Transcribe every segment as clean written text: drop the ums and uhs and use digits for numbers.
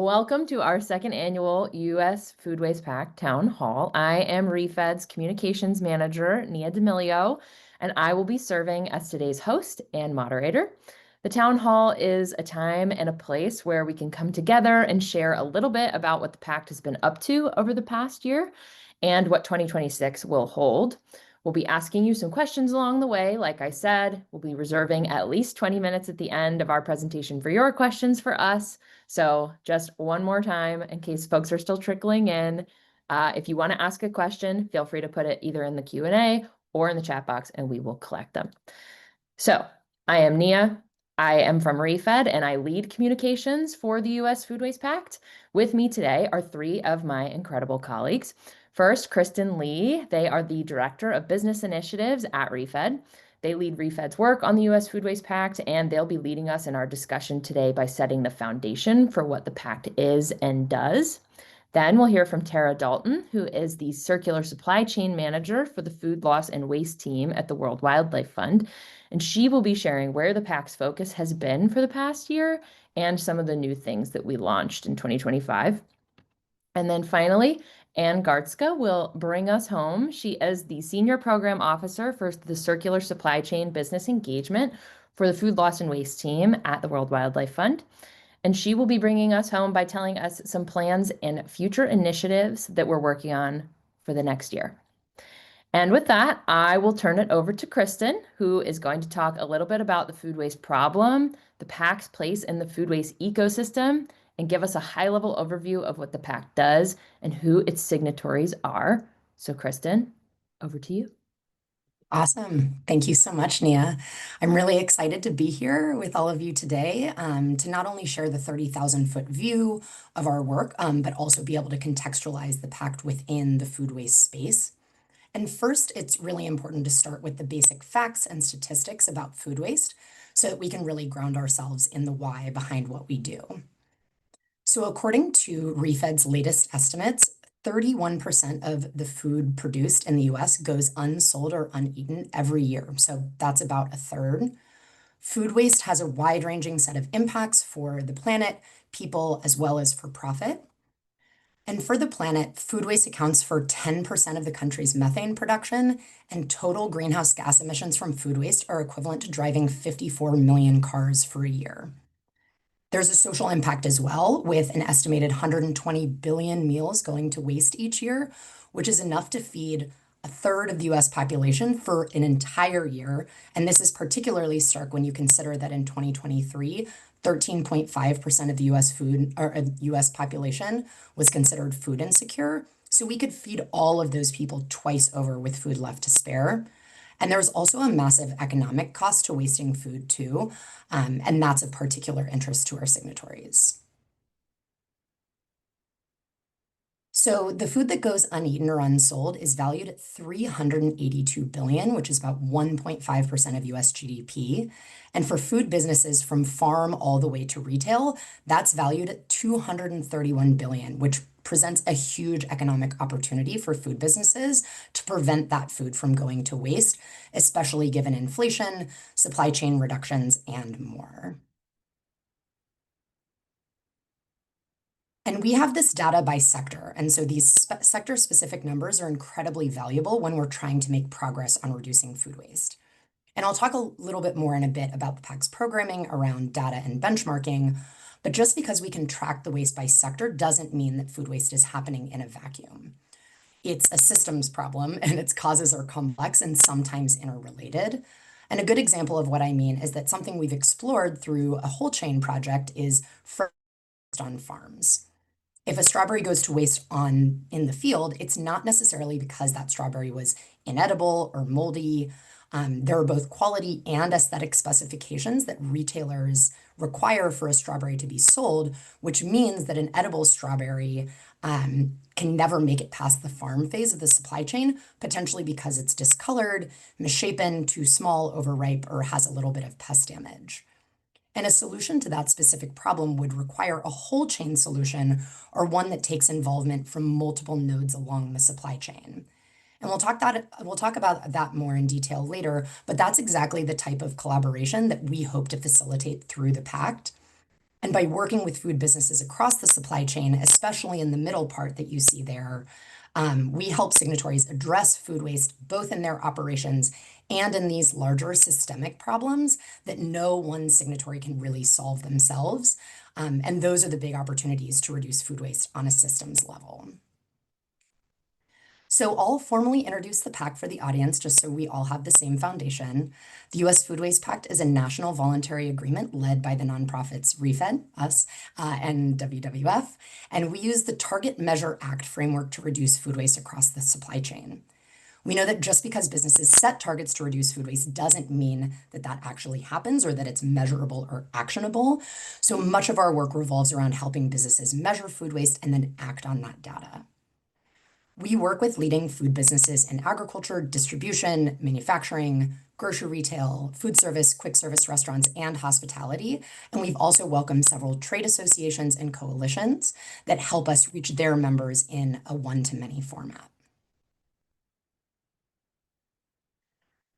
Welcome to our second annual U.S. Food Waste Pact Town Hall. I am ReFed's Communications Manager, Nia D'Amelio, and I will be serving as today's host and moderator. The Town Hall is a time and a place where we can come together and share a little bit about what the Pact has been up to over the past year and what 2026 will hold. We'll be asking you some questions along the way. Like I said, we'll be reserving at least 20 minutes at the end of our presentation for your questions for us. So just one more time, in case folks are still trickling in, if you want to ask a question, feel free to put it either in the Q&A or in the chat box, and we will collect them. So I am Nia. I am from ReFed, and I lead communications for the U.S. Food Waste Pact. With me today are three of my incredible colleagues. First, Kristen Lee. They are the Director of Business Initiatives at ReFed. They lead ReFed's work on the U.S. Food Waste Pact, and they'll be leading us in our discussion today by setting the foundation for what the Pact is and does. Then we'll hear from Tara Dalton, who is the Circular Supply Chain Manager for the Food Loss and Waste team at the World Wildlife Fund. And she will be sharing where the Pact's focus has been for the past year and some of the new things that we launched in 2025. And then finally, Ann Gartzka will bring us home. She is the Senior Program Officer for the Circular Supply Chain Business Engagement for the Food Loss and Waste team at the World Wildlife Fund. And she will be bringing us home by telling us some plans and future initiatives that we're working on for the next year. And with that, I will turn it over to Kristen, who is going to talk a little bit about the food waste problem, the PACT's place in the food waste ecosystem, and give us a high-level overview of what the PACT does and who its signatories are. So Kristen, over to you. Awesome. Thank you so much, Nia. I'm really excited to be here with all of you today to not only share the 30,000-foot view of our work, but also be able to contextualize the pact within the food waste space. And first, it's really important to start with the basic facts and statistics about food waste so that we can really ground ourselves in the why behind what we do. So according to ReFed's latest estimates, 31% of the food produced in the US goes unsold or uneaten every year. So that's about a third. Food waste has a wide-ranging set of impacts for the planet, people, as well as for profit. And for the planet, food waste accounts for 10% of the country's methane production, and total greenhouse gas emissions from food waste are equivalent to driving 54 million cars for a year. There's a social impact as well, with an estimated 120 billion meals going to waste each year, which is enough to feed a third of the US population for an entire year. And this is particularly stark when you consider that in 2023, 13.5% of the US population was considered food insecure. So we could feed all of those people twice over with food left to spare. And there's also a massive economic cost to wasting food too, and that's of particular interest to our signatories. So the food that goes uneaten or unsold is valued at 382 billion, which is about 1.5% of US GDP. And for food businesses from farm all the way to retail, that's valued at 231 billion, which presents a huge economic opportunity for food businesses to prevent that food from going to waste, especially given inflation, supply chain reductions, and more. And we have this data by sector. And so these sector-specific numbers are incredibly valuable when we're trying to make progress on reducing food waste. And I'll talk a little bit more in a bit about the PAC's programming around data and benchmarking, but just because we can track the waste by sector doesn't mean that food waste is happening in a vacuum. It's a systems problem, and its causes are complex and sometimes interrelated. And a good example of what I mean is that something we've explored through a whole chain project is on farms. If a strawberry goes to waste in the field, it's not necessarily because that strawberry was inedible or moldy. There are both quality and aesthetic specifications that retailers require for a strawberry to be sold, which means that an edible strawberry can never make it past the farm phase of the supply chain, potentially because it's discolored, misshapen, too small, overripe, or has a little bit of pest damage. And a solution to that specific problem would require a whole chain solution or one that takes involvement from multiple nodes along the supply chain. And we'll talk about that more in detail later, but that's exactly the type of collaboration that we hope to facilitate through the Pact. And by working with food businesses across the supply chain, especially in the middle part that you see there, we help signatories address food waste both in their operations and in these larger systemic problems that no one signatory can really solve themselves. And those are the big opportunities to reduce food waste on a systems level. So I'll formally introduce the pact for the audience just so we all have the same foundation. The U.S. Food Waste Pact is a national voluntary agreement led by the nonprofits ReFed, us, and WWF, and we use the Target Measure Act framework to reduce food waste across the supply chain. We know that just because businesses set targets to reduce food waste doesn't mean that that actually happens or that it's measurable or actionable. So much of our work revolves around helping businesses measure food waste and then act on that data. We work with leading food businesses in agriculture, distribution, manufacturing, grocery retail, food service, quick service restaurants, and hospitality. And we've also welcomed several trade associations and coalitions that help us reach their members in a one-to-many format.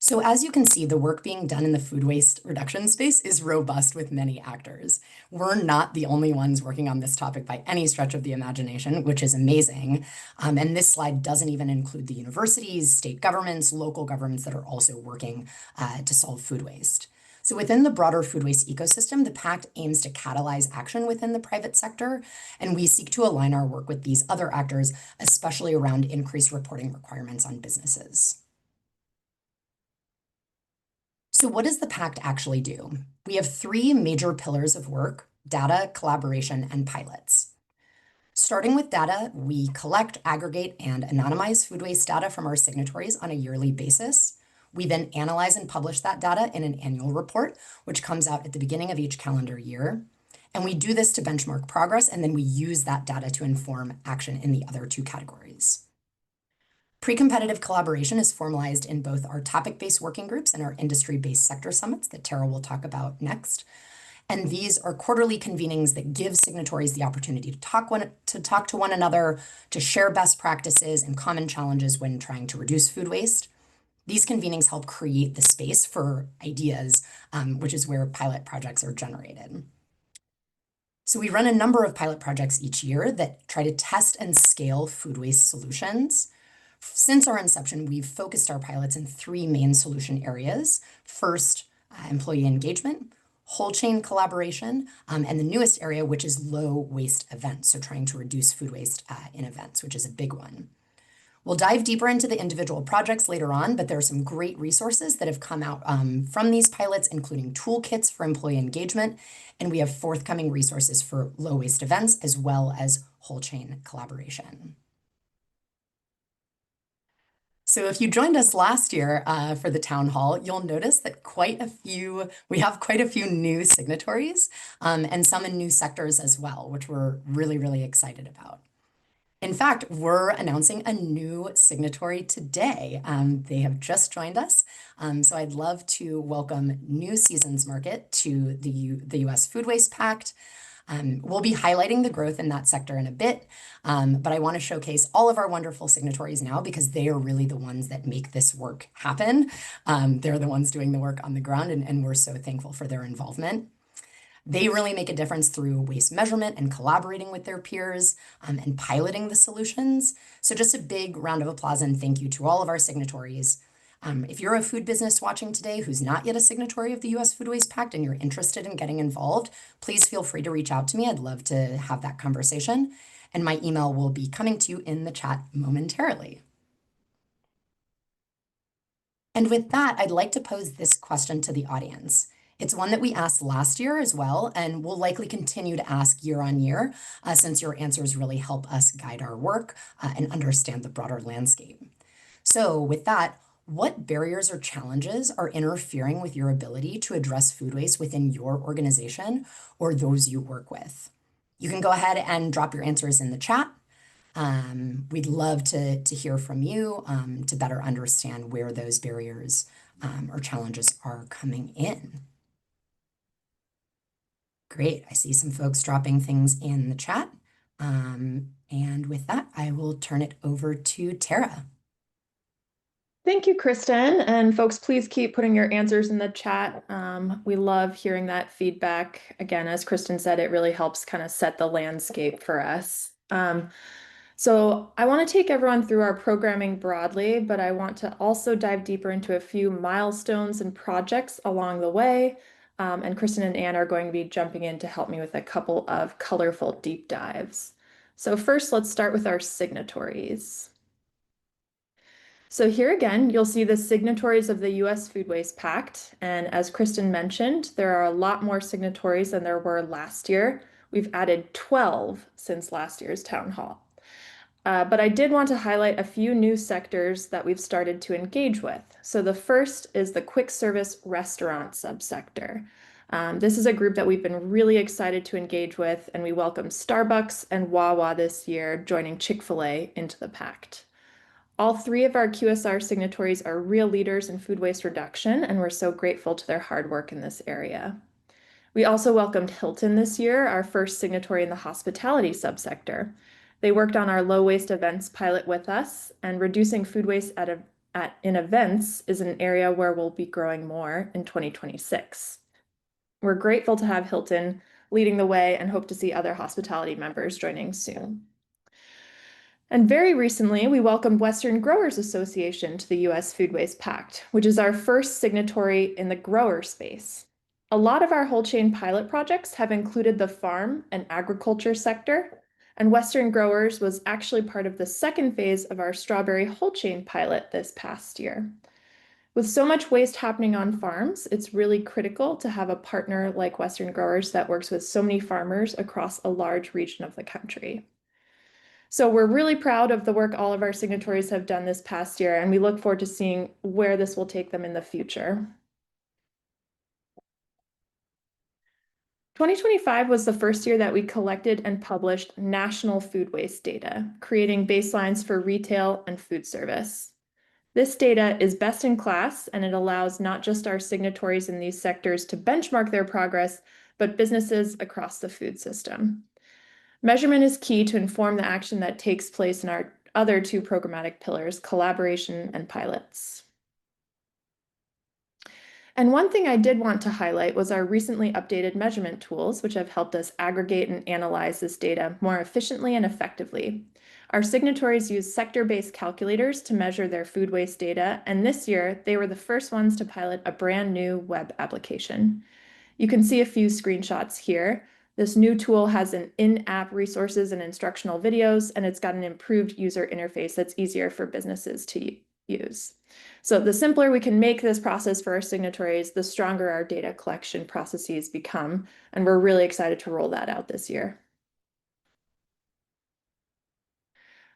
So as you can see, the work being done in the food waste reduction space is robust with many actors. We're not the only ones working on this topic by any stretch of the imagination, which is amazing. And this slide doesn't even include the universities, state governments, local governments that are also working to solve food waste. So within the broader food waste ecosystem, the pact aims to catalyze action within the private sector, and we seek to align our work with these other actors, especially around increased reporting requirements on businesses. So what does the pact actually do? We have three major pillars of work: data, collaboration, and pilots. Starting with data, we collect, aggregate, and anonymize food waste data from our signatories on a yearly basis. We then analyze and publish that data in an annual report, which comes out at the beginning of each calendar year. And we do this to benchmark progress, and then we use that data to inform action in the other two categories. Pre-competitive collaboration is formalized in both our topic-based working groups and our industry-based sector summits that Tara will talk about next. And these are quarterly convenings that give signatories the opportunity to talk to one another, to share best practices and common challenges when trying to reduce food waste. These convenings help create the space for ideas, which is where pilot projects are generated. So we run a number of pilot projects each year that try to test and scale food waste solutions. Since our inception, we've focused our pilots in three main solution areas. First, employee engagement, whole chain collaboration, and the newest area, which is low waste events, so trying to reduce food waste in events, which is a big one. We'll dive deeper into the individual projects later on, but there are some great resources that have come out from these pilots, including toolkits for employee engagement, and we have forthcoming resources for low waste events as well as whole chain collaboration. So if you joined us last year for the town hall, you'll notice that we have quite a few new signatories and some in new sectors as well, which we're really, really excited about. In fact, we're announcing a new signatory today. They have just joined us. So I'd love to welcome New Seasons Market to the U.S. Food Waste Pact. We'll be highlighting the growth in that sector in a bit, but I want to showcase all of our wonderful signatories now because they are really the ones that make this work happen. They're the ones doing the work on the ground, and we're so thankful for their involvement. They really make a difference through waste measurement and collaborating with their peers and piloting the solutions. So just a big round of applause and thank you to all of our signatories. If you're a food business watching today who's not yet a signatory of the U.S. Food Waste Pact and you're interested in getting involved, please feel free to reach out to me. I'd love to have that conversation. And my email will be coming to you in the chat momentarily. And with that, I'd like to pose this question to the audience. It's one that we asked last year as well, and we'll likely continue to ask year on year, since your answers really help us guide our work and understand the broader landscape. So with that, what barriers or challenges are interfering with your ability to address food waste within your organization or those you work with? You can go ahead and drop your answers in the chat. We'd love to hear from you to better understand where those barriers or challenges are coming in. Great, I see some folks dropping things in the chat. And with that, I will turn it over to Tara. Thank you, Kristen. And folks, please keep putting your answers in the chat. We love hearing that feedback. Again, as Kristen said, it really helps kind of set the landscape for us. So I want to take everyone through our programming broadly, but I want to also dive deeper into a few milestones and projects along the way. And Kristen and Anne are going to be jumping in to help me with a couple of colorful deep dives. So first, let's start with our signatories. So here again, you'll see the signatories of the US Food Waste Pact. And as Kristen mentioned, there are a lot more signatories than there were last year. We've added 12 since last year's town hall. But I did want to highlight a few new sectors that we've started to engage with. So the first is the quick service restaurant subsector. This is a group that we've been really excited to engage with, and we welcome Starbucks and Wawa this year, joining Chick-fil-A into the pact. All three of our QSR signatories are real leaders in food waste reduction, and we're so grateful to their hard work in this area. We also welcomed Hilton this year, our first signatory in the hospitality subsector. They worked on our low waste events pilot with us, and reducing food waste in events is an area where we'll be growing more in 2026. We're grateful to have Hilton leading the way and hope to see other hospitality members joining soon. And very recently, we welcomed Western Growers Association to the US Food Waste Pact, which is our first signatory in the grower space. A lot of our whole chain pilot projects have included the farm and agriculture sector, and Western Growers was actually part of the second phase of our strawberry whole chain pilot this past year. With so much waste happening on farms, it's really critical to have a partner like Western Growers that works with so many farmers across a large region of the country. So we're really proud of the work all of our signatories have done this past year, and we look forward to seeing where this will take them in the future. 2025 was the first year that we collected and published national food waste data, creating baselines for retail and food service. This data is best in class, and it allows not just our signatories in these sectors to benchmark their progress, but businesses across the food system. Measurement is key to inform the action that takes place in our other two programmatic pillars, collaboration and pilots. And one thing I did want to highlight was our recently updated measurement tools, which have helped us aggregate and analyze this data more efficiently and effectively. Our signatories use sector-based calculators to measure their food waste data, and this year they were the first ones to pilot a brand new web application. You can see a few screenshots here. This new tool has an in-app resources and instructional videos, and it's got an improved user interface that's easier for businesses to use. So the simpler we can make this process for our signatories, the stronger our data collection processes become, and we're really excited to roll that out this year.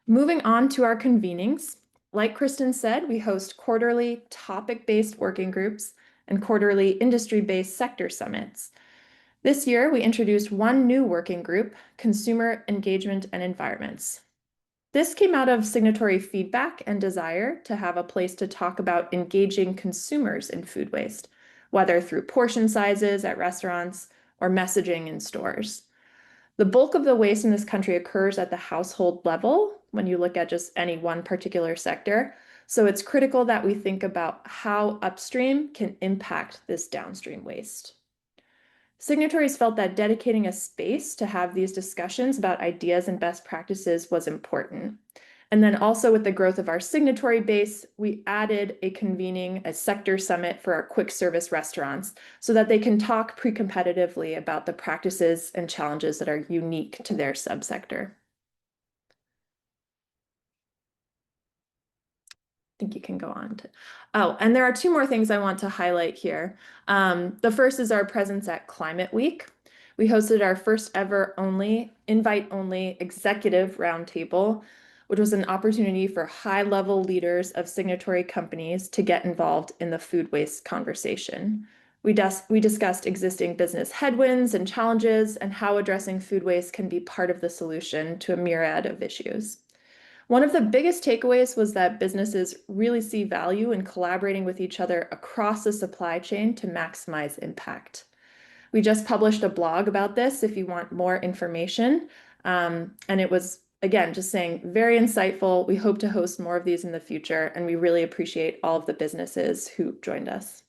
Moving on to our convenings. Like Kristen said, we host quarterly topic-based working groups and quarterly industry-based sector summits. This year, we introduced one new working group, Consumer Engagement and Environments. This came out of signatory feedback and desire to have a place to talk about engaging consumers in food waste, whether through portion sizes at restaurants or messaging in stores. The bulk of the waste in this country occurs at the household level when you look at just any one particular sector. So it's critical that we think about how upstream can impact this downstream waste. Signatories felt that dedicating a space to have these discussions about ideas and best practices was important. And then also with the growth of our signatory base, we added a sector summit for our quick service restaurants so that they can talk pre-competitively about the practices and challenges that are unique to their subsector. I think you can go on to, oh, and there are two more things I want to highlight here. The first is our presence at Climate Week. We hosted our first ever invite-only executive roundtable, which was an opportunity for high-level leaders of signatory companies to get involved in the food waste conversation. We discussed existing business headwinds and challenges and how addressing food waste can be part of the solution to a myriad of issues. One of the biggest takeaways was that businesses really see value in collaborating with each other across the supply chain to maximize impact. We just published a blog about this if you want more information, and it was again, just saying very insightful. We hope to host more of these in the future, and we really appreciate all of the businesses who joined us.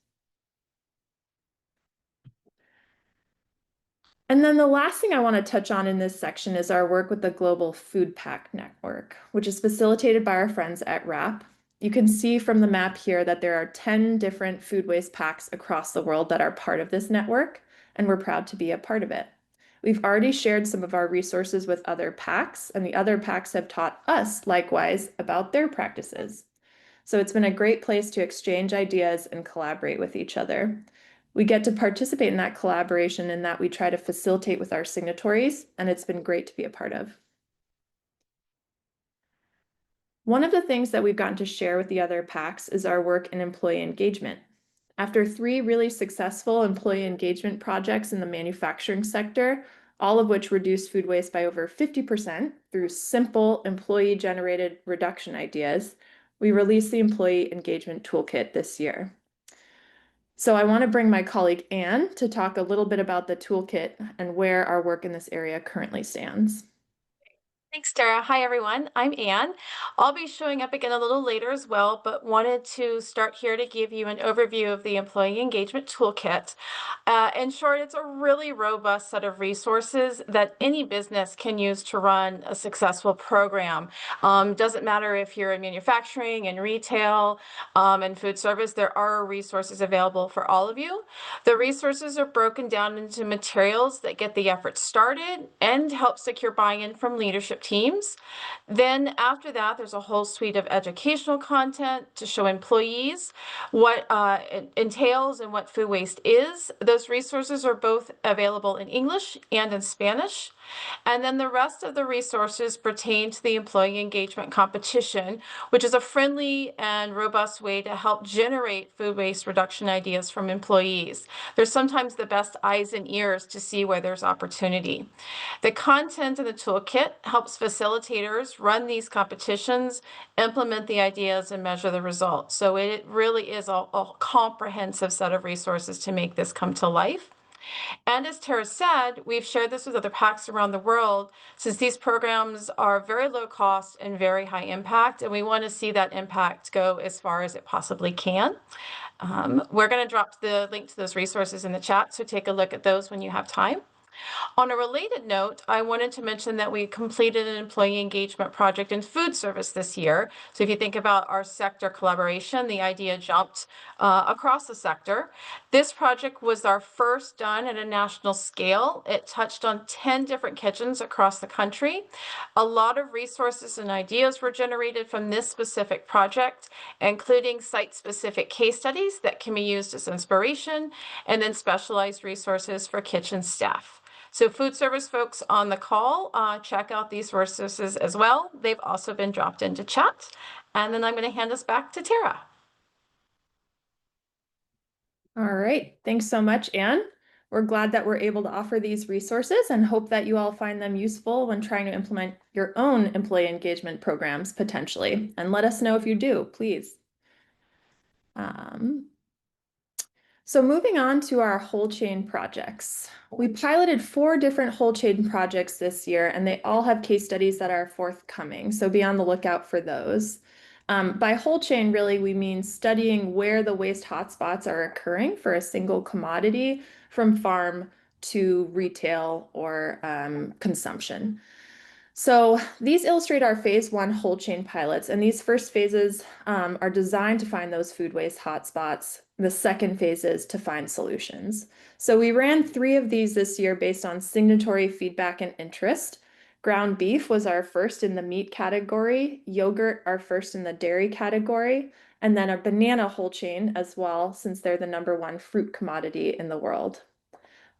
And then the last thing I want to touch on in this section is our work with the Global Food Pact Network, which is facilitated by our friends at WRAP. You can see from the map here that there are 10 different food waste pacts across the world that are part of this network, and we're proud to be a part of it. We've already shared some of our resources with other pacts, and the other pacts have taught us likewise about their practices. So it's been a great place to exchange ideas and collaborate with each other. We get to participate in that collaboration and that we try to facilitate with our signatories, and it's been great to be a part of. One of the things that we've gotten to share with the other packs is our work in employee engagement. After 3 really successful employee engagement projects in the manufacturing sector, all of which reduced food waste by over 50% through simple employee-generated reduction ideas, we released the Employee Engagement Toolkit this year. So I want to bring my colleague Anne to talk a little bit about the toolkit and where our work in this area currently stands. Thanks, Tara. Hi, everyone. I'm Anne. I'll be showing up again a little later as well, but wanted to start here to give you an overview of the Employee Engagement Toolkit. In short, it's a really robust set of resources that any business can use to run a successful program. Doesn't matter if you're in manufacturing and retail and food service, there are resources available for all of you. The resources are broken down into materials that get the effort started and help secure buy-in from leadership teams. Then after that, there's a whole suite of educational content to show employees what it entails and what food waste is. Those resources are both available in English and in Spanish. And then the rest of the resources pertain to the employee engagement competition, which is a friendly and robust way to help generate food waste reduction ideas from employees. They're sometimes the best eyes and ears to see where there's opportunity. The content in the toolkit helps facilitators run these competitions, implement the ideas, and measure the results. So it really is a comprehensive set of resources to make this come to life. And as Tara said, we've shared this with other PACs around the world since these programs are very low cost and very high impact, and we want to see that impact go as far as it possibly can. We're going to drop the link to those resources in the chat, so take a look at those when you have time. On a related note, I wanted to mention that we completed an employee engagement project in food service this year. So if you think about our sector collaboration, the idea jumped across the sector. This project was our first done at a national scale. It touched on 10 different kitchens across the country. A lot of resources and ideas were generated from this specific project, including site-specific case studies that can be used as inspiration, and then specialized resources for kitchen staff. So food service folks on the call, check out these resources as well. They've also been dropped into chat. And then I'm going to hand this back to Tara. All right, thanks so much, Anne. We're glad that we're able to offer these resources and hope that you all find them useful when trying to implement your own employee engagement programs potentially. And let us know if you do, please. So moving on to our whole chain projects. We piloted 4 different whole chain projects this year, and they all have case studies that are forthcoming, so be on the lookout for those. By whole chain, really, we mean studying where the waste hotspots are occurring for a single commodity from farm to retail or consumption. So these illustrate our phase 1 whole chain pilots, and these first phases are designed to find those food waste hotspots. The second phase is to find solutions. So we ran 3 of these this year based on signatory feedback and interest. Ground beef was our first in the meat category, yogurt our first in the dairy category, and then a banana whole chain as well, since they're the #1 fruit commodity in the world.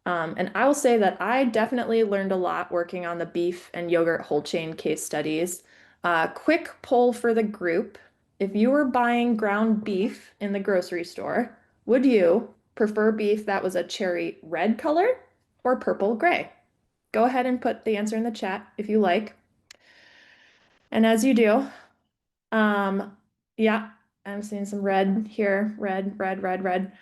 And I will say that I definitely learned a lot working on the beef and yogurt whole chain case studies. Quick poll for the group. If you were buying ground beef in the grocery store, would you prefer beef that was a cherry red color or purple gray? Go ahead and put the answer in the chat if you like. And as you do, yeah, I'm seeing some red here, red, red, red, red.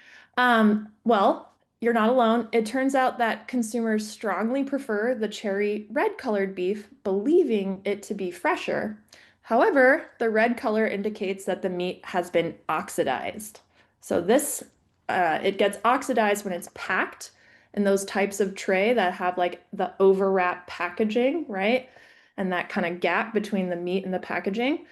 Well, you're not alone. It turns out that consumers strongly prefer the cherry red colored beef, believing it to be fresher. However, the red color indicates that the meat has been oxidized. So it gets oxidized when it's packed in those types of tray that have like the overwrap packaging, right? And that kind of gap between the meat and the packaging.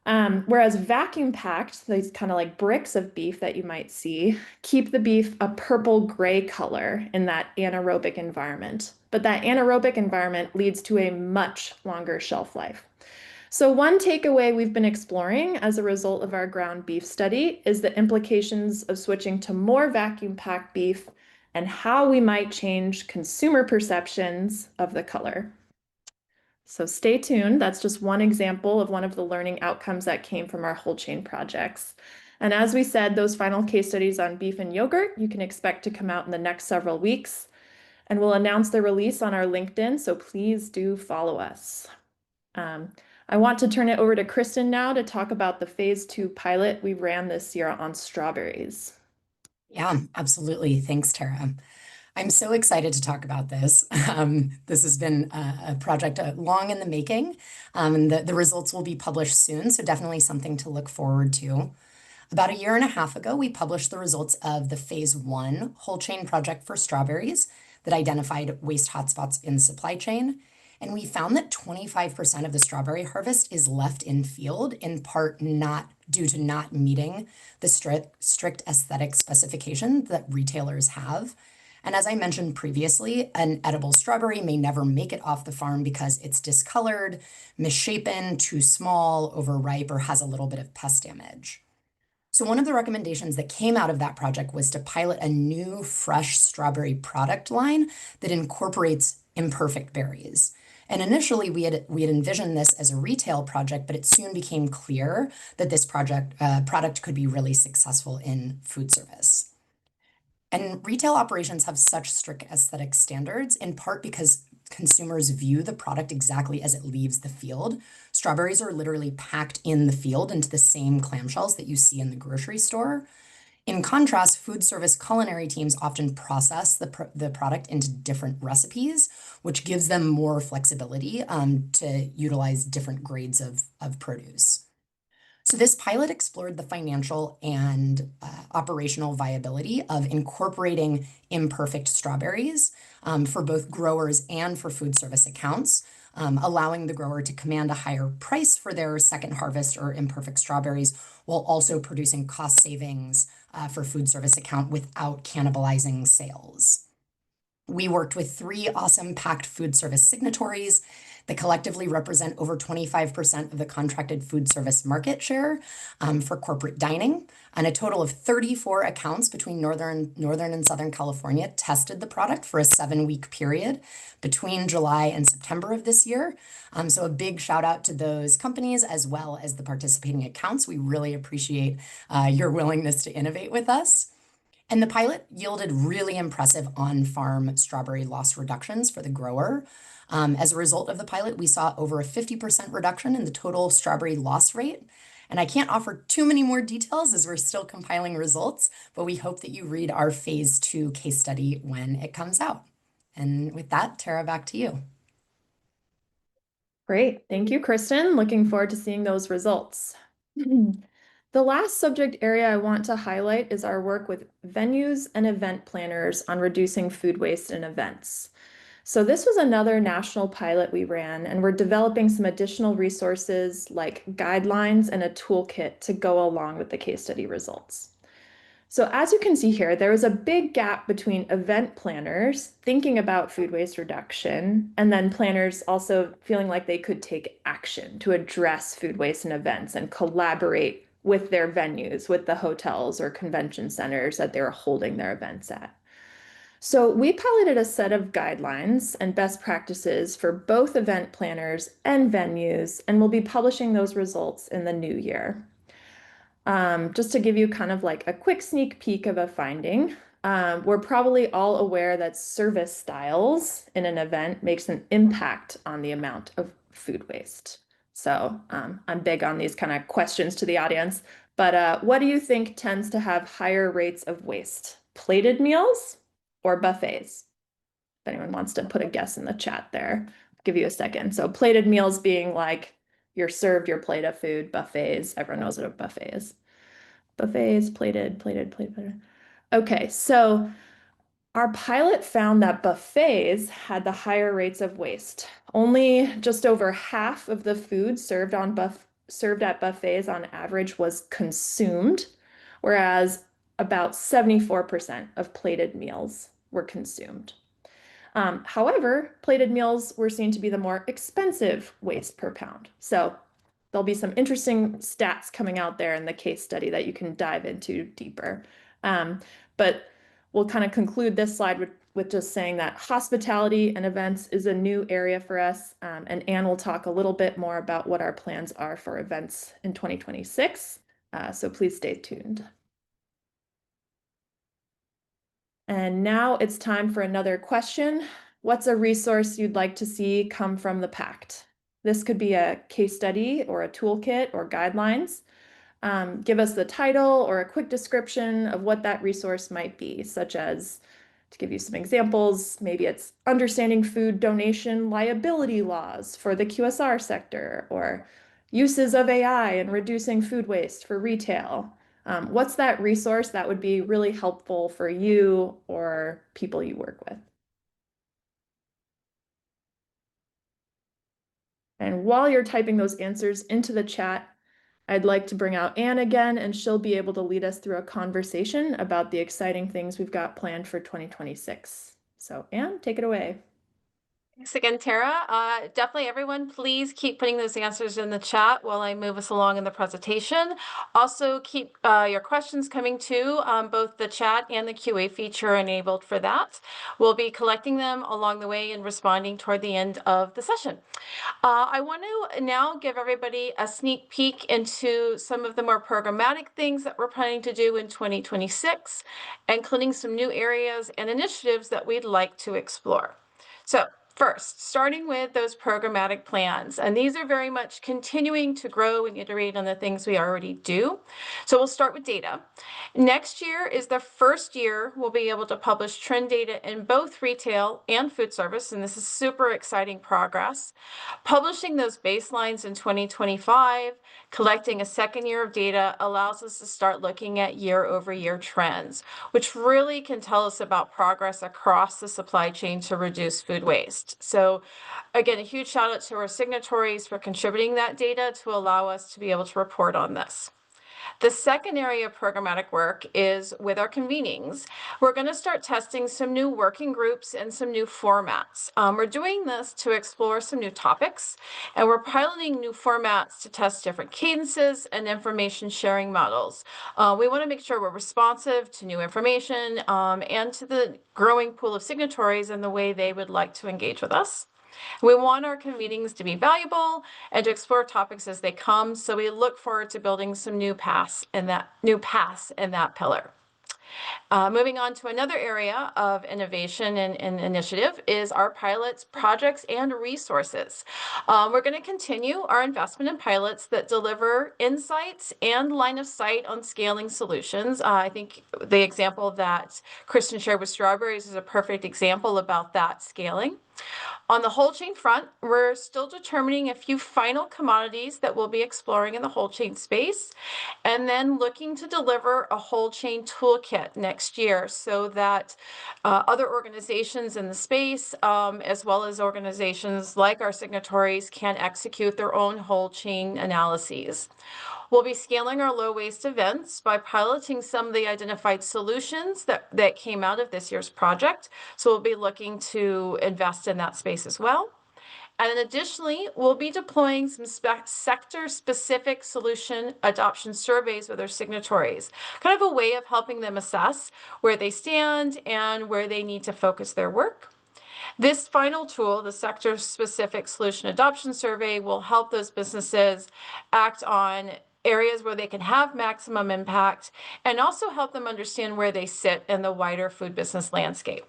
Whereas vacuum packed, these kind of like bricks of beef that you might see, keep the beef a purple gray color in that anaerobic environment. But that anaerobic environment leads to a much longer shelf life. So, one takeaway we've been exploring as a result of our ground beef study is the implications of switching to more vacuum packed beef and how we might change consumer perceptions of the color. So stay tuned. That's just one example of one of the learning outcomes that came from our whole chain projects. And as we said, those final case studies on beef and yogurt, you can expect to come out in the next several weeks. And we'll announce the release on our LinkedIn, so please do follow us. I want to turn it over to Kristen now to talk about the phase 2 pilot we ran this year on strawberries. Yeah, absolutely. Thanks, Tara. I'm so excited to talk about this. This has been a project long in the making, and the results will be published soon, so definitely something to look forward to. About a year and a half ago, we published the results of the phase 1 whole chain project for strawberries that identified waste hotspots in supply chain. And we found that 25% of the strawberry harvest is left in field, in part not due to not meeting the strict aesthetic specification that retailers have. And as I mentioned previously, an edible strawberry may never make it off the farm because it's discolored, misshapen, too small, overripe, or has a little bit of pest damage. So one of the recommendations that came out of that project was to pilot a new fresh strawberry product line that incorporates imperfect berries. And initially we had envisioned this as a retail project, but it soon became clear that this product could be really successful in food service. And retail operations have such strict aesthetic standards, in part because consumers view the product exactly as it leaves the field. Strawberries are literally packed in the field into the same clamshells that you see in the grocery store. In contrast, food service culinary teams often process the product into different recipes, which gives them more flexibility to utilize different grades of produce. So this pilot explored the financial and operational viability of incorporating imperfect strawberries for both growers and for food service accounts, allowing the grower to command a higher price for their second harvest or imperfect strawberries, while also producing cost savings for food service account without cannibalizing sales. We worked with 3 awesome packed food service signatories that collectively represent over 25% of the contracted food service market share for corporate dining. And a total of 34 accounts between Northern and Southern California tested the product for a 7-week period between July and September of this year. So a big shout out to those companies as well as the participating accounts. We really appreciate your willingness to innovate with us. And the pilot yielded really impressive on-farm strawberry loss reductions for the grower. As a result of the pilot, we saw over a 50% reduction in the total strawberry loss rate. And I can't offer too many more details as we're still compiling results, but we hope that you read our phase 2 case study when it comes out. And with that, Tara, back to you. Great. Thank you, Kristen. Looking forward to seeing those results. The last subject area I want to highlight is our work with venues and event planners on reducing food waste in events. So this was another national pilot we ran, and we're developing some additional resources like guidelines and a toolkit to go along with the case study results. So as you can see here, there is a big gap between event planners thinking about food waste reduction and then planners also feeling like they could take action to address food waste in events and collaborate with their venues, with the hotels or convention centers that they're holding their events at. So we piloted a set of guidelines and best practices for both event planners and venues, and we'll be publishing those results in the new year. Just to give you kind of like a quick sneak peek of a finding, we're probably all aware that service styles in an event makes an impact on the amount of food waste. So I'm big on these kind of questions to the audience, but what do you think tends to have higher rates of waste? Plated meals or buffets? If anyone wants to put a guess in the chat there, I'll give you a second. So plated meals being like you're served your plate of food, buffets. Everyone knows what a buffet is. Buffets, plated. Okay, so our pilot found that buffets had the higher rates of waste. Only just over half of the food served at buffets on average was consumed, whereas about 74% of plated meals were consumed. However, plated meals were seen to be the more expensive waste per pound. So there'll be some interesting stats coming out there in the case study that you can dive into deeper. But we'll kind of conclude this slide with just saying that hospitality and events is a new area for us. And Anne will talk a little bit more about what our plans are for events in 2026. So please stay tuned. And now it's time for another question. What's a resource you'd like to see come from the Pact? This could be a case study or a toolkit or guidelines. Give us the title or a quick description of what that resource might be, such as, to give you some examples, maybe it's understanding food donation liability laws for the QSR sector, or uses of AI in reducing food waste for retail. What's that resource that would be really helpful for you or people you work with? And while you're typing those answers into the chat, I'd like to bring out Anne again, and she'll be able to lead us through a conversation about the exciting things we've got planned for 2026. So Anne, take it away. Thanks again, Tara. Definitely everyone, please keep putting those answers in the chat while I move us along in the presentation. Also keep your questions coming too. Both the chat and the QA feature are enabled for that. We'll be collecting them along the way and responding toward the end of the session. I want to now give everybody a sneak peek into some of the more programmatic things that we're planning to do in 2026, including some new areas and initiatives that we'd like to explore. So first, starting with those programmatic plans, and these are very much continuing to grow and iterate on the things we already do. So we'll start with data. Next year is the first year we'll be able to publish trend data in both retail and food service, and this is super exciting progress. Publishing those baselines in 2025, collecting a second year of data allows us to start looking at year-over-year trends, which really can tell us about progress across the supply chain to reduce food waste. So again, a huge shout out to our signatories for contributing that data to allow us to be able to report on this. The second area of programmatic work is with our convenings. We're going to start testing some new working groups and some new formats. We're doing this to explore some new topics, and we're piloting new formats to test different cadences and information sharing models. We want to make sure we're responsive to new information and to the growing pool of signatories and the way they would like to engage with us. We want our convenings to be valuable and to explore topics as they come, so we look forward to building some new paths in that pillar. Moving on to another area of innovation and initiative is our pilots, projects, and resources. We're going to continue our investment in pilots that deliver insights and line of sight on scaling solutions. I think the example that Kristen shared with strawberries is a perfect example about that scaling. On the whole chain front, we're still determining a few final commodities that we'll be exploring in the whole chain space, and then looking to deliver a whole chain toolkit next year so that other organizations in the space, as well as organizations like our signatories, can execute their own whole chain analyses. We'll be scaling our low waste events by piloting some of the identified solutions that came out of this year's project. So we'll be looking to invest in that space as well. And then additionally, we'll be deploying some sector-specific solution adoption surveys with our signatories, kind of a way of helping them assess where they stand and where they need to focus their work. This final tool, the sector-specific solution adoption survey, will help those businesses act on areas where they can have maximum impact and also help them understand where they sit in the wider food business landscape.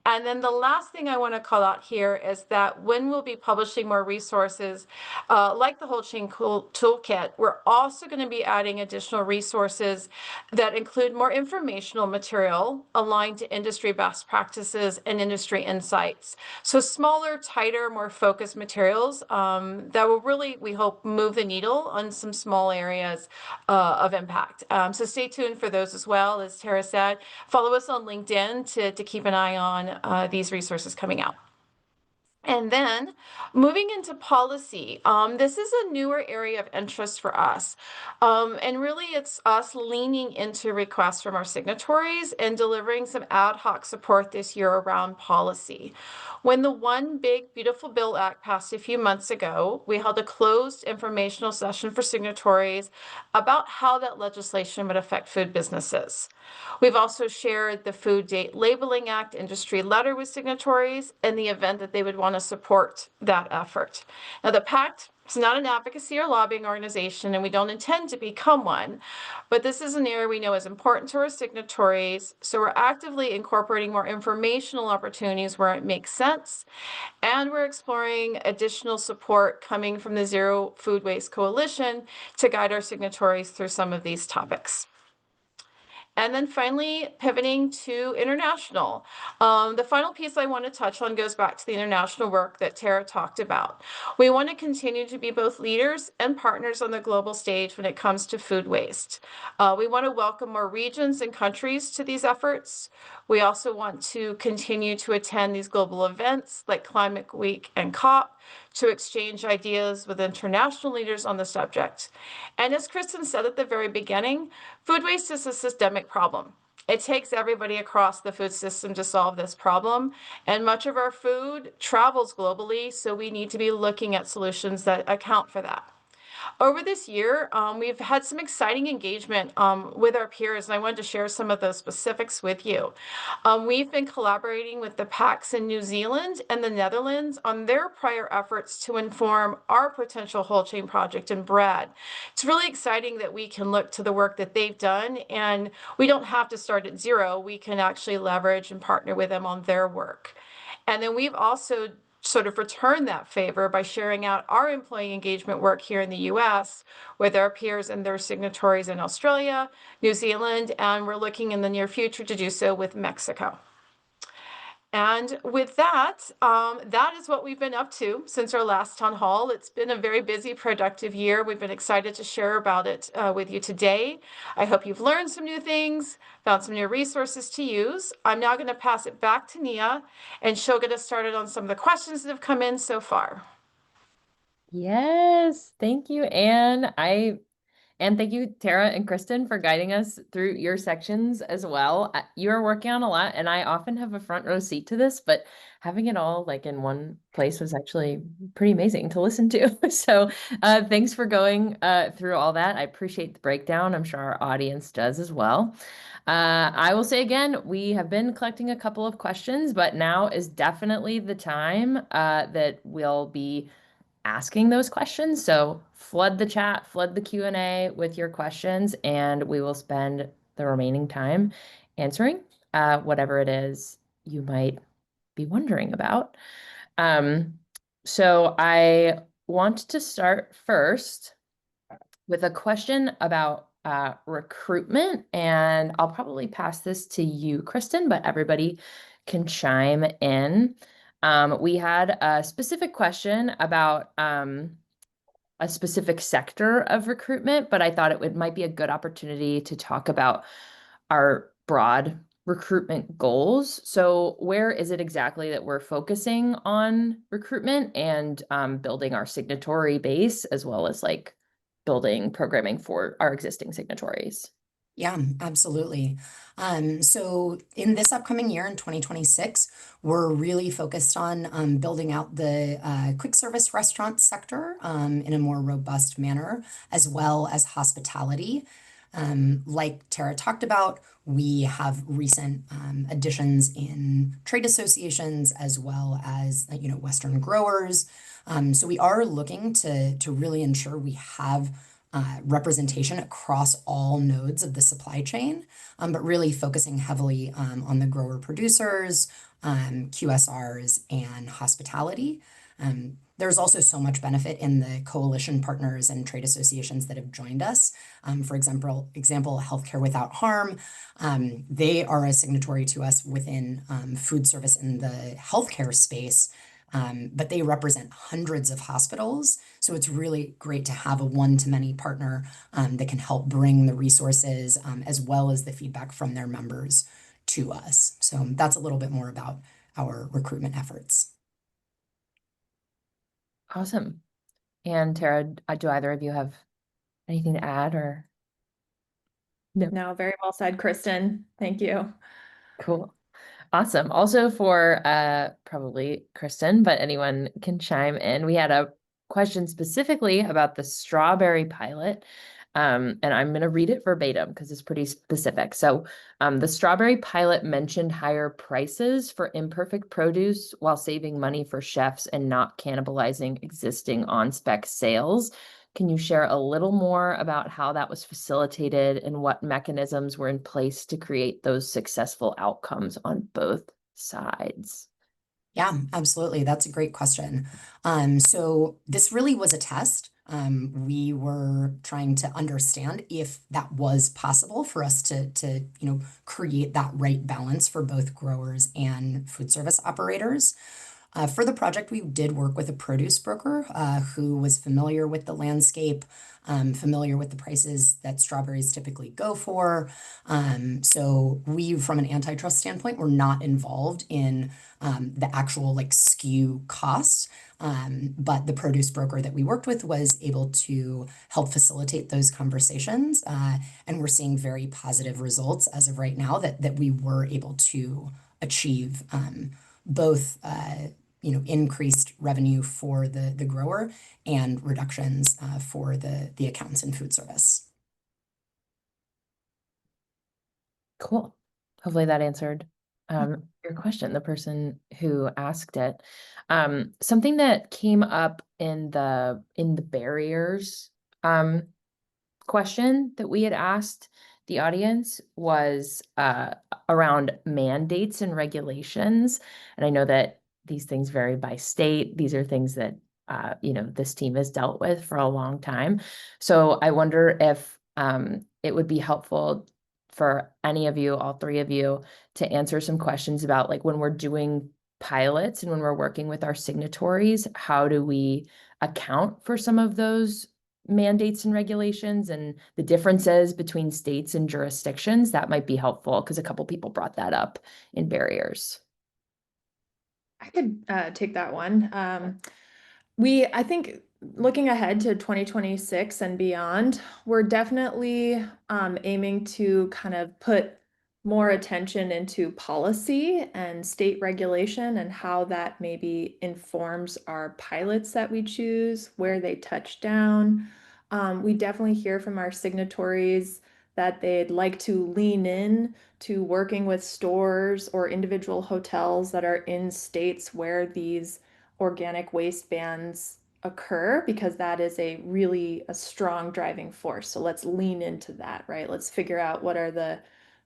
And then the last thing I want to call out here is that when we'll be publishing more resources, like the Whole Chain Toolkit, we're also going to be adding additional resources that include more informational material aligned to industry best practices and industry insights. So smaller, tighter, more focused materials that will really, we hope, move the needle on some small areas of impact. So stay tuned for those as well. As Tara said, follow us on LinkedIn to keep an eye on these resources coming out. And then moving into policy, this is a newer area of interest for us. And really it's us leaning into requests from our signatories and delivering some ad hoc support this year around policy. When the One Big Beautiful Bill Act passed a few months ago, we held a closed informational session for signatories about how that legislation would affect food businesses. We've also shared the Food Date Labeling Act industry letter with signatories in the event that they would want to support that effort. Now, the pact is not an advocacy or lobbying organization, and we don't intend to become one, but this is an area we know is important to our signatories, so we're actively incorporating more informational opportunities where it makes sense, and we're exploring additional support coming from the Zero Food Waste Coalition to guide our signatories through some of these topics. And then finally, pivoting to international. The final piece I want to touch on goes back to the international work that Tara talked about. We want to continue to be both leaders and partners on the global stage when it comes to food waste. We want to welcome more regions and countries to these efforts. We also want to continue to attend these global events like Climate Week and COP to exchange ideas with international leaders on the subject. And as Kristen said at the very beginning, food waste is a systemic problem. It takes everybody across the food system to solve this problem, and much of our food travels globally, so we need to be looking at solutions that account for that. Over this year, we've had some exciting engagement with our peers, and I wanted to share some of those specifics with you. We've been collaborating with the PACs in New Zealand and the Netherlands on their prior efforts to inform our potential whole chain project in bread. It's really exciting that we can look to the work that they've done, and we don't have to start at zero. We can actually leverage and partner with them on their work. And then we've also sort of return that favor by sharing out our employee engagement work here in the US with our peers and their signatories in Australia, New Zealand, and we're looking in the near future to do so with Mexico. And with that, that is what we've been up to since our last town hall. It's been a very busy, productive year. We've been excited to share about it with you today. I hope you've learned some new things, found some new resources to use. I'm now going to pass it back to Nia, and she'll get us started on some of the questions that have come in so far. Yes, thank you, Anne. And thank you, Tara and Kristen, for guiding us through your sections as well. You are working on a lot, and I often have a front row seat to this, but having it all like in one place was actually pretty amazing to listen to. So thanks for going through all that. I appreciate the breakdown. I'm sure our audience does as well. I will say again, we have been collecting a couple of questions, but now is definitely the time that we'll be asking those questions. So flood the chat, flood the Q&A with your questions, and we will spend the remaining time answering whatever it is you might be wondering about. So I want to start first with a question about recruitment, and I'll probably pass this to you, Kristen, but everybody can chime in. We had a specific question about a specific sector of recruitment, but I thought it might be a good opportunity to talk about our broad recruitment goals. So where is it exactly that we're focusing on recruitment and building our signatory base, as well as like building programming for our existing signatories? Yeah, absolutely. So in this upcoming year in 2026, we're really focused on building out the quick service restaurant sector in a more robust manner, as well as hospitality. Like Tara talked about, we have recent additions in trade associations as well as Western growers. So we are looking to really ensure we have representation across all nodes of the supply chain, but really focusing heavily on the grower producers, QSRs, and hospitality. There's also so much benefit in the coalition partners and trade associations that have joined us. For example, Healthcare Without Harm. They are a signatory to us within food service in the healthcare space, but they represent hundreds of hospitals. So it's really great to have a one-to-many partner that can help bring the resources as well as the feedback from their members to us. So that's a little bit more about our recruitment efforts. Awesome. And Tara, do either of you have anything to add or? No. No, very well said, Kristen. Thank you. Cool. Awesome. Also for probably Kristen, but anyone can chime in. We had a question specifically about the strawberry pilot. And I'm going to read it verbatim because it's pretty specific. So the strawberry pilot mentioned higher prices for imperfect produce while saving money for chefs and not cannibalizing existing on-spec sales. Can you share a little more about how that was facilitated and what mechanisms were in place to create those successful outcomes on both sides? Yeah, absolutely. That's a great question. So this really was a test. We were trying to understand if that was possible for us to create that right balance for both growers and food service operators. For the project, we did work with a produce broker who was familiar with the landscape, familiar with the prices that strawberries typically go for. So we, from an antitrust standpoint, were not involved in the actual SKU costs. But the produce broker that we worked with was able to help facilitate those conversations. And we're seeing very positive results as of right now that we were able to achieve both increased revenue for the grower and reductions for the accountants in food service. Cool. Hopefully that answered your question, the person who asked it. Something that came up in the barriers question that we had asked the audience was around mandates and regulations. And I know that these things vary by state. These are things that this team has dealt with for a long time. So I wonder if it would be helpful for any of you, all three of you, to answer some questions about when we're doing pilots and when we're working with our signatories, how do we account for some of those mandates and regulations and the differences between states and jurisdictions? That might be helpful because a couple people brought that up in barriers. I could take that one. I think looking ahead to 2026 and beyond, we're definitely aiming to kind of put more attention into policy and state regulation and how that maybe informs our pilots that we choose, where they touch down. We definitely hear from our signatories that they'd like to lean in to working with stores or individual hotels that are in states where these organic waste bans occur, because that is a strong driving force. So let's lean into that, right? Let's figure out what are the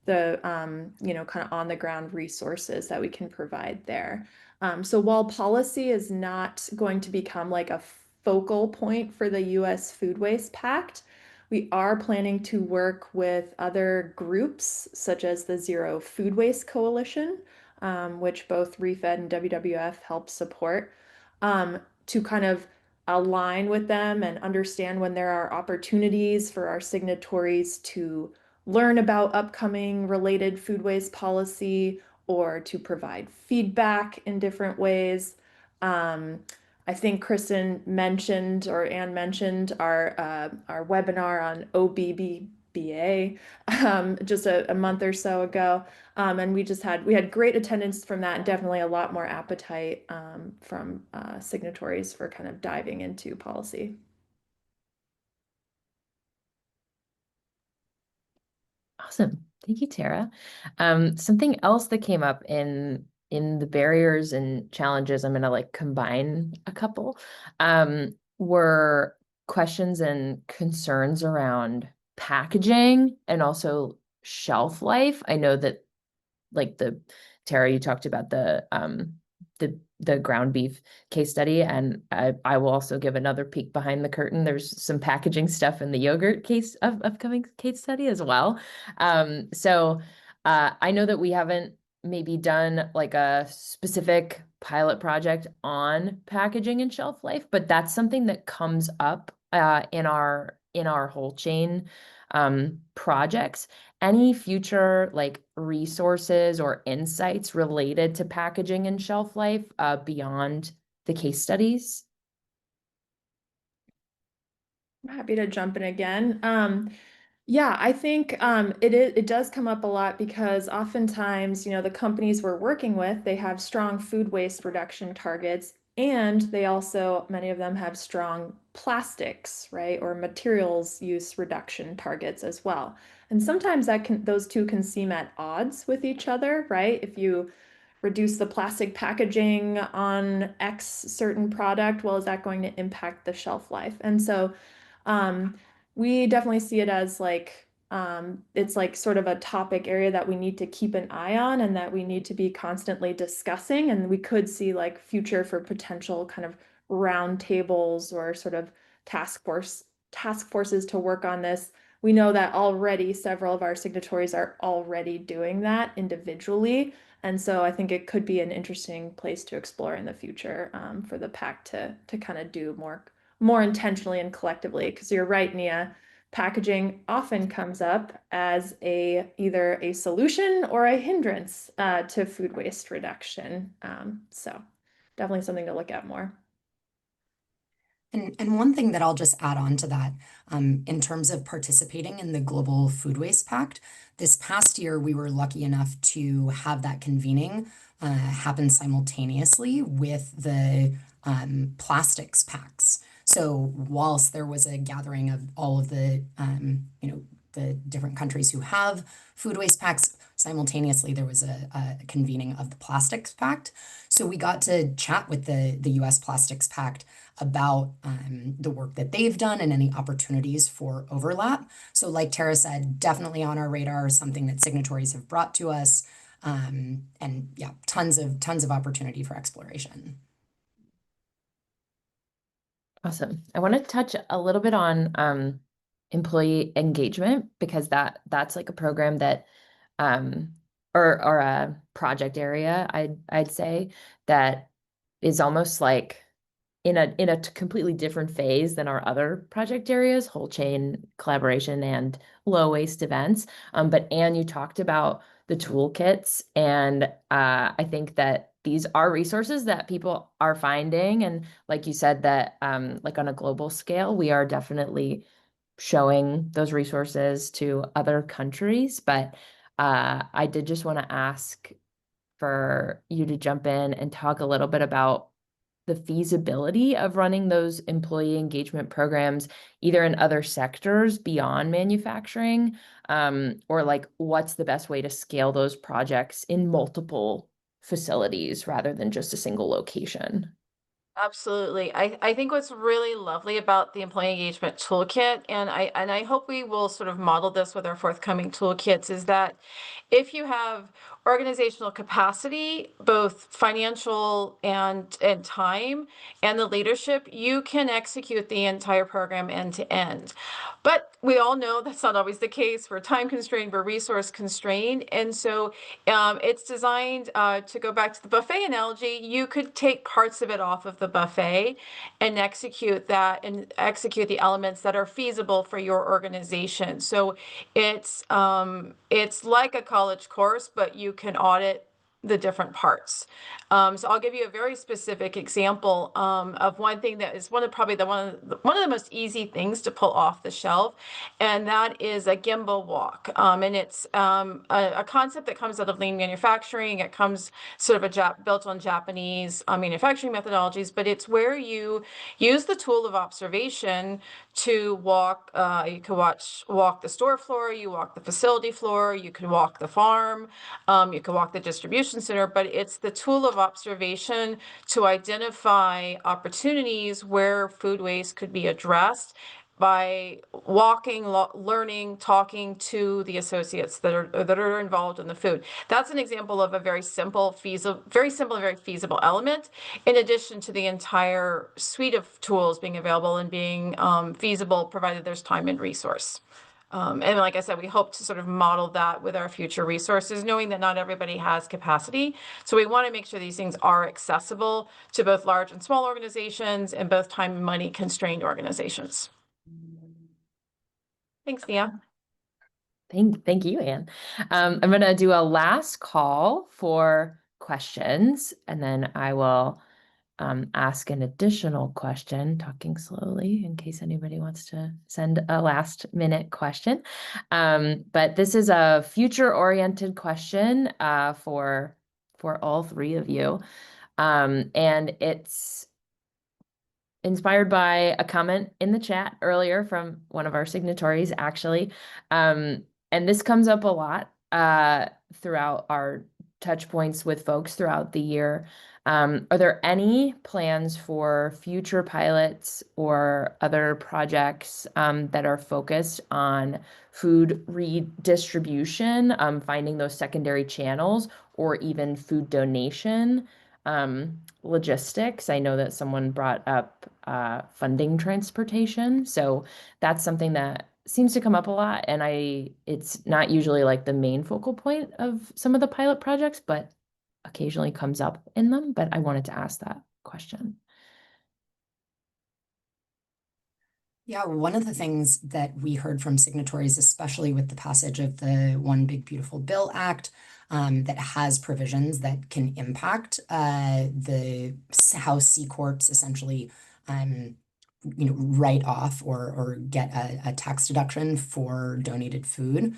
kind of on the ground resources that we can provide there. So while policy is not going to become like a focal point for the US Food Waste Pact, we are planning to work with other groups such as the Zero Food Waste Coalition, which both ReFed and WWF help support, to kind of align with them and understand when there are opportunities for our signatories to learn about upcoming related food waste policy or to provide feedback in different ways. I think Kristen mentioned, or Anne mentioned, our webinar on OBBBA just a month or so ago, and we had great attendance from that, and definitely a lot more appetite from signatories for kind of diving into policy. Awesome. Thank you, Tara. Something else that came up in the barriers and challenges, I'm going to combine a couple, were questions and concerns around packaging and also shelf life. I know that like Tara, you talked about the ground beef case study, and I will also give another peek behind the curtain. There's some packaging stuff in the yogurt case of upcoming case study as well. So I know that we haven't maybe done like a specific pilot project on packaging and shelf life, but that's something that comes up in our whole chain projects. Any future like resources or insights related to packaging and shelf life beyond the case studies? I'm happy to jump in again. Yeah, I think it does come up a lot because oftentimes, the companies we're working with, they have strong food waste reduction targets, and they also, many of them have strong plastics, right, or materials use reduction targets as well. And sometimes those two can seem at odds with each other, right? If you reduce the plastic packaging on X certain product, well, is that going to impact the shelf life? And so um, we definitely see it as like it's like sort of a topic area that we need to keep an eye on and that we need to be constantly discussing. And we could see like future for potential kind of round tables or sort of task forces to work on this. We know that already several of our signatories are already doing that individually. And so I think it could be an interesting place to explore in the future for the pact to kind of do more intentionally and collectively. Because you're right, Nia, packaging often comes up as either a solution or a hindrance to food waste reduction. So definitely something to look at more. And one thing that I'll just add on to that, in terms of participating in the Global Food Waste Pact, this past year we were lucky enough to have that convening happen simultaneously with the plastics pacts. So whilst there was a gathering of all of the the different countries who have food waste pacts, simultaneously there was a convening of the plastics pact. So we got to chat with the U.S. Plastics Pact about the work that they've done and any opportunities for overlap. So like Tara said, definitely on our radar, something that signatories have brought to us. And yeah, tons of opportunity for exploration. Awesome. I want to touch a little bit on employee engagement because that's like a program that or a project area I'd say that is almost like in a completely different phase than our other project areas, whole chain collaboration and low waste events. But Anne, you talked about the toolkits, and I think that these are resources that people are finding. And like you said, that like on a global scale, we are definitely showing those resources to other countries. But I did just want to ask for you to jump in and talk a little bit about the feasibility of running those employee engagement programs, either in other sectors beyond manufacturing, or like what's the best way to scale those projects in multiple facilities rather than just a single location. Absolutely. I think what's really lovely about the employee engagement toolkit, and I hope we will sort of model this with our forthcoming toolkits, is that if you have organizational capacity, both financial and time, and the leadership, you can execute the entire program end to end. But we all know that's not always the case. We're time constrained, we're resource constrained, and so it's designed to go back to the buffet analogy. You could take parts of it off of the buffet and execute the elements that are feasible for your organization. So it's like a college course, but you can audit the different parts. So I'll give you a very specific example of one thing that is probably one of the most easy things to pull off the shelf, and that is a gimbal walk. And it's a concept that comes out of lean manufacturing. It comes sort of built on Japanese manufacturing methodologies, but it's where you use the tool of observation to walk. You can walk the store floor, you walk the facility floor, you can walk the farm, you can walk the distribution distribution center, but it's the tool of observation to identify opportunities where food waste could be addressed by walking, learning, talking to the associates that are involved in the food. That's an example of a very simple, and very feasible element, in addition to the entire suite of tools being available and being feasible, provided there's time and resource. And like I said, we hope to sort of model that with our future resources, knowing that not everybody has capacity. So we want to make sure these things are accessible to both large and small organizations and both time and money constrained organizations. Thanks, Nia. Thank you, Anne. I'm going to do a last call for questions, and then I will ask an additional question, talking slowly in case anybody wants to send a last minute question. But this is a future-oriented question for all three of you. And it's inspired by a comment in the chat earlier from one of our signatories, actually. And this comes up a lot throughout our touch points with folks throughout the year. Are there any plans for future pilots or other projects that are focused on food redistribution, finding those secondary channels, or even food donation? Logistics. I know that someone brought up funding transportation. So that's something that seems to come up a lot. And it's not usually like the main focal point of some of the pilot projects, but occasionally comes up in them. But I wanted to ask that question. Yeah, one of the things that we heard from signatories, especially with the passage of the One Big Beautiful Bill Act, that has provisions that can impact the how C corps essentially, write off or get a tax deduction for donated food.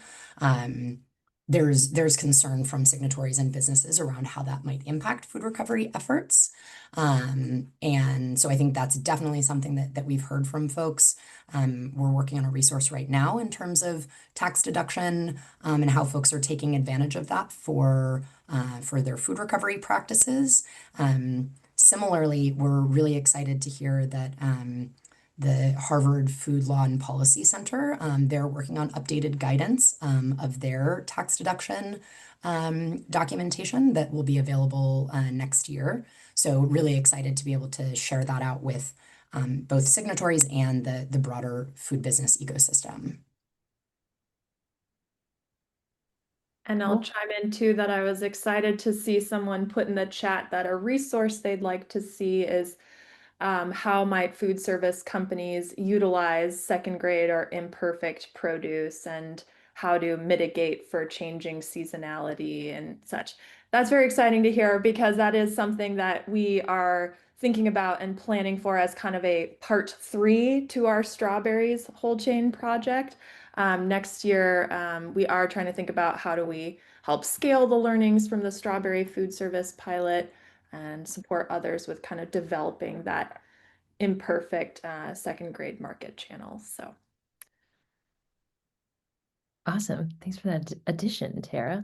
There's concern from signatories and businesses around how that might impact food recovery efforts. And so I think that's definitely something that we've heard from folks. We're working on a resource right now in terms of tax deduction and how folks are taking advantage of that for their food recovery practices. Similarly, we're really excited to hear that the Harvard Food Law and Policy Center, they're working on updated guidance of their tax deduction documentation that will be available next year. So really excited to be able to share that out with both signatories and the broader food business ecosystem. And I'll chime in too that I was excited to see someone put in the chat that a resource they'd like to see is how might food service companies utilize second grade or imperfect produce and how to mitigate for changing seasonality and such. That's very exciting to hear because that is something that we are thinking about and planning for as kind of a part 3 to our strawberries whole chain project. Next year, we are trying to think about how do we help scale the learnings from the strawberry food service pilot and support others with kind of developing that imperfect second grade market channel. So Awesome. Thanks for that addition, Tara.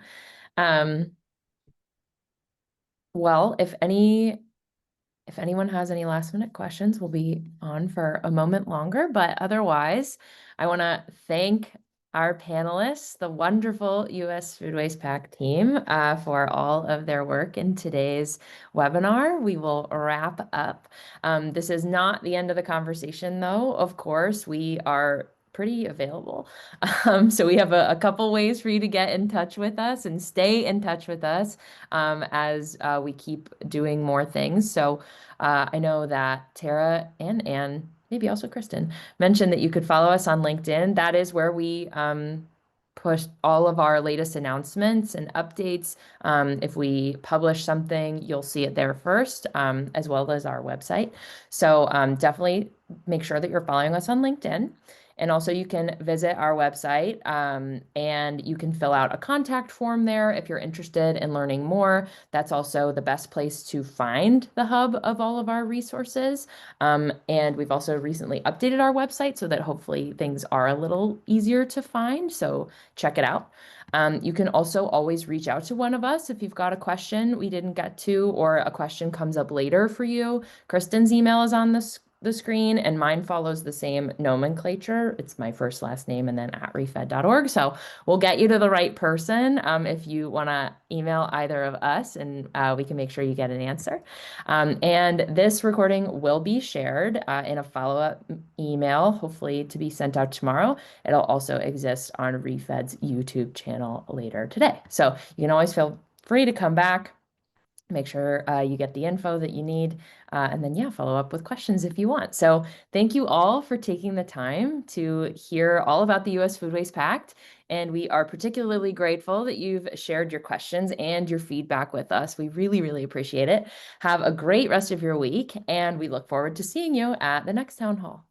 Well, if anyone has any last minute questions, we'll be on for a moment longer, but otherwise, I want to thank our panelists, the wonderful U.S. Food Waste Pact team, for all of their work in today's webinar. We will wrap up. This is not the end of the conversation, though. Of course, we are pretty available. So we have a couple ways for you to get in touch with us and stay in touch with us as we keep doing more things. So I know that Tara and Anne, maybe also Kristen, mentioned that you could follow us on LinkedIn. That is where we push all of our latest announcements and updates. If we publish something, you'll see it there first, as well as our website. So definitely make sure that you're following us on LinkedIn. And also you can visit our website and you can fill out a contact form there if you're interested in learning more. That's also the best place to find the hub of all of our resources. And we've also recently updated our website so that hopefully things are a little easier to find. So check it out. You can also always reach out to one of us if you've got a question we didn't get to or a question comes up later for you. Kristen's email is on the screen, and mine follows the same nomenclature. It's my first last name and then @refed.org. So we'll get you to the right person if you want to email either of us, and we can make sure you get an answer. And this recording will be shared in a follow-up email, hopefully to be sent out tomorrow. It'll also exist on Refed's YouTube channel later today. So you can always feel free to come back. Make sure you get the info that you need, and then, yeah, follow up with questions if you want. So thank you all for taking the time to hear all about the U.S. Food Waste Pact. And we are particularly grateful that you've shared your questions and your feedback with us. We really, really appreciate it. Have a great rest of your week, and we look forward to seeing you at the next town hall.